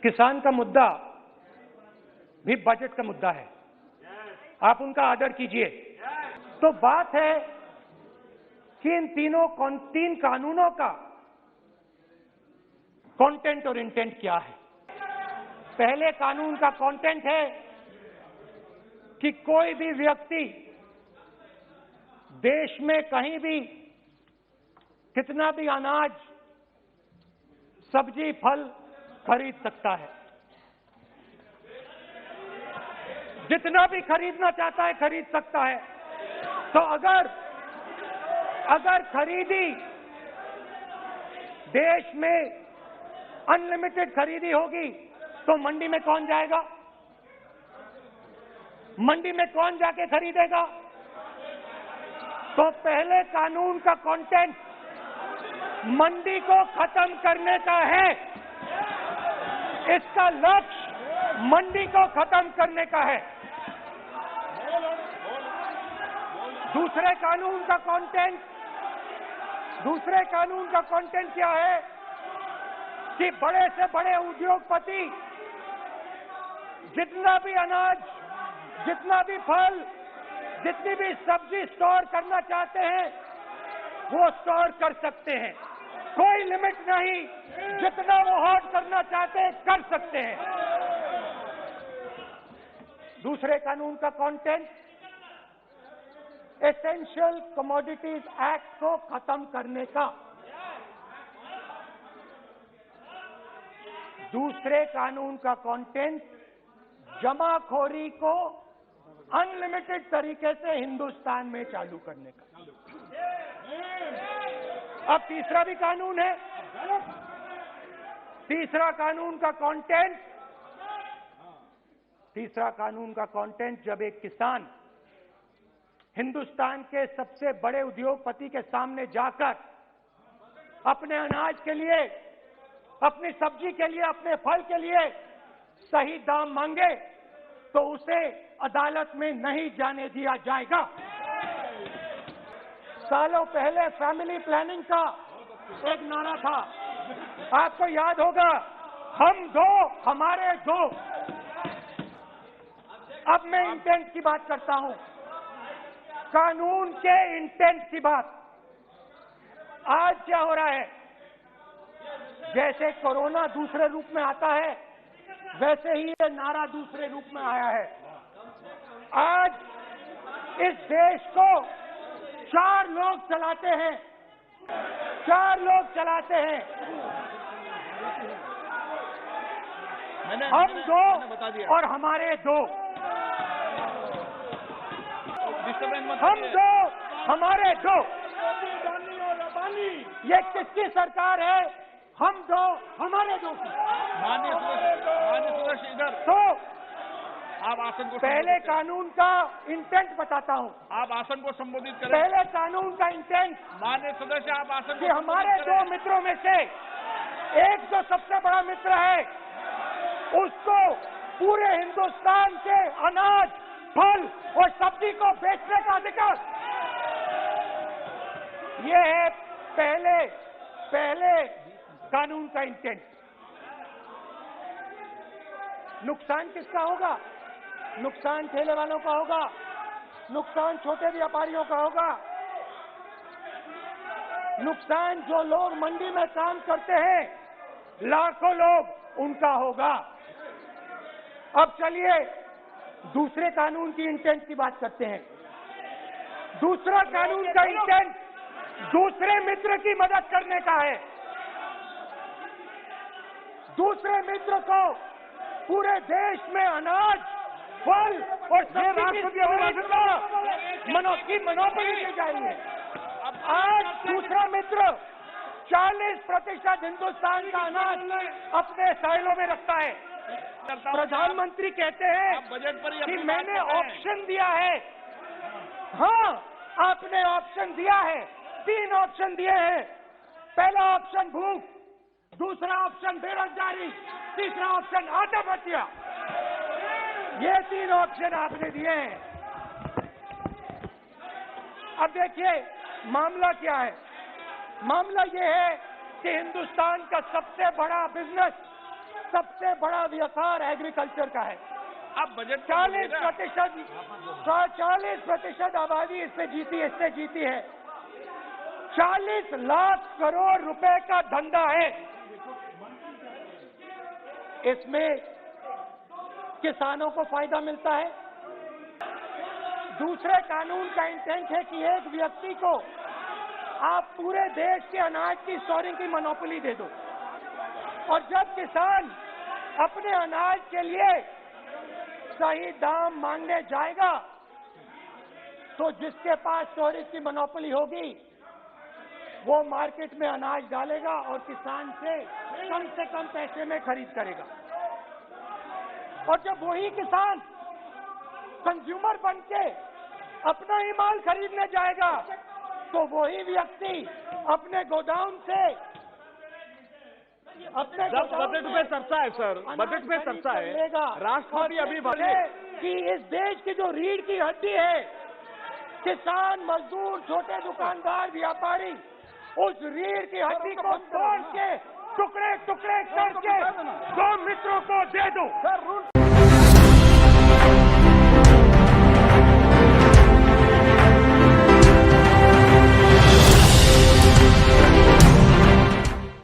किसान का मुद्दा भी बजट का मुद्दा है, आप उनका आदर कीजिए। तो बात है कि इन तीन कानूनों का कंटेंट और इंटेंट क्या है। पहले कानून का कंटेंट है कि कोई भी व्यक्ति देश में कहीं भी कितना भी अनाज, सब्जी, फल खरीद सकता है, जितना भी खरीदना चाहता है खरीद सकता है। तो अगर खरीदी देश में अनलिमिटेड खरीदी होगी तो मंडी में कौन जाएगा? मंडी में कौन जाके खरीदेगा? तो पहले कानून का कंटेंट मंडी को खत्म करने का है। इसका लक्ष्य मंडी को खत्म करने का है। दूसरे कानून का कंटेंट क्या है कि बड़े से बड़े उद्योगपति जितना भी अनाज, जितना भी फल, जितनी भी सब्जी स्टोर करना चाहते हैं वो स्टोर कर सकते हैं, कोई लिमिट नहीं, जितना वो होल्ड करना चाहते हैं कर सकते हैं। दूसरे कानून का कंटेंट एसेंशियल कमोडिटीज एक्ट को खत्म करने का। दूसरे कानून का कंटेंट जमाखोरी को अनलिमिटेड तरीके से हिंदुस्तान में चालू करने का। अब तीसरा भी कानून है। तीसरा कानून का कंटेंट जब एक किसान हिंदुस्तान के सबसे बड़े उद्योगपति के सामने जाकर अपने अनाज के लिए, अपनी सब्जी के लिए, अपने फल के लिए सही दाम मांगे तो उसे अदालत में नहीं जाने दिया जाएगा। सालों पहले फैमिली प्लानिंग का एक नारा था, आपको याद होगा, हम दो हमारे दो। अब मैं इंटेंट की बात करता हूं, कानून के इंटेंट की बात। आज क्या हो रहा है, जैसे कोरोना दूसरे रूप में आता है वैसे ही ये नारा दूसरे रूप में आया है। आज इस देश को 4 लोग चलाते हैं, 4 लोग चलाते हैं। हम दो और हमारे दो, हम दो हमारे दो। ये किसकी सरकार है? हम दो हमारे दो की। तो आप आसन को पहले कानून का इंटेंट बताता हूं। आप आसन को संबोधित करें। पहले कानून का इंटेंट, माननीय सदस्य, आप आसन कि हमारे 2 मित्रों में से एक जो सबसे बड़ा मित्र है उसको पूरे हिंदुस्तान के अनाज, फल और सब्जी को बेचने का अधिकार। ये है पहले कानून का इंटेंट। नुकसान किसका होगा? नुकसान ठेले वालों का होगा, नुकसान छोटे व्यापारियों का होगा, नुकसान जो लोग मंडी में काम करते हैं, लाखों लोग, उनका होगा। अब चलिए दूसरे कानून की इंटेंट की बात करते हैं। दूसरा कानून का इंटेंट दूसरे मित्र की मदद करने का है। दूसरे मित्र को पूरे देश में अनाज, फल और सब्जी की मनोबली दी जा रही है। आज दूसरा मित्र 40% हिंदुस्तान का अनाज अपने साइलों में रखता है। प्रधानमंत्री कहते हैं कि मैंने ऑप्शन दिया है। हाँ, आपने ऑप्शन दिया है, 3 ऑप्शन दिए हैं। पहला ऑप्शन भूख, दूसरा ऑप्शन बेरोजगारी, तीसरा ऑप्शन आत्महत्या। ये 3 ऑप्शन आपने दिए हैं। अब देखिए मामला क्या है। मामला ये है कि हिंदुस्तान का सबसे बड़ा बिजनेस सबसे बड़ा व्यापार एग्रीकल्चर का है। आप बजट 40% आबादी इससे जीती है। 40 लाख करोड़ रुपए का धंधा है। इसमें किसानों को फायदा मिलता है। दूसरे कानून का इंटेंट है कि एक व्यक्ति को आप पूरे देश के अनाज की स्टोरिंग की मोनोपोली दे दो, और जब किसान अपने अनाज के लिए सही दाम मांगने जाएगा तो जिसके पास स्टोरेज की मोनोपोली होगी वो मार्केट में अनाज डालेगा और किसान से कम पैसे में खरीद करेगा। और जब वही किसान कंज्यूमर बन के अपना ही माल खरीदने जाएगा तो वही व्यक्ति अपने गोदाम से बजट में चर्चा है सर, बजट में चर्चा है। राष्ट्रपति अभी बोले कि इस देश की जो रीढ़ की हड्डी है, किसान, मजदूर, छोटे दुकानदार, व्यापारी, उस रीढ़ की हड्डी को तोड़ के टुकड़े टुकड़े करके दो मित्रों को दे दो।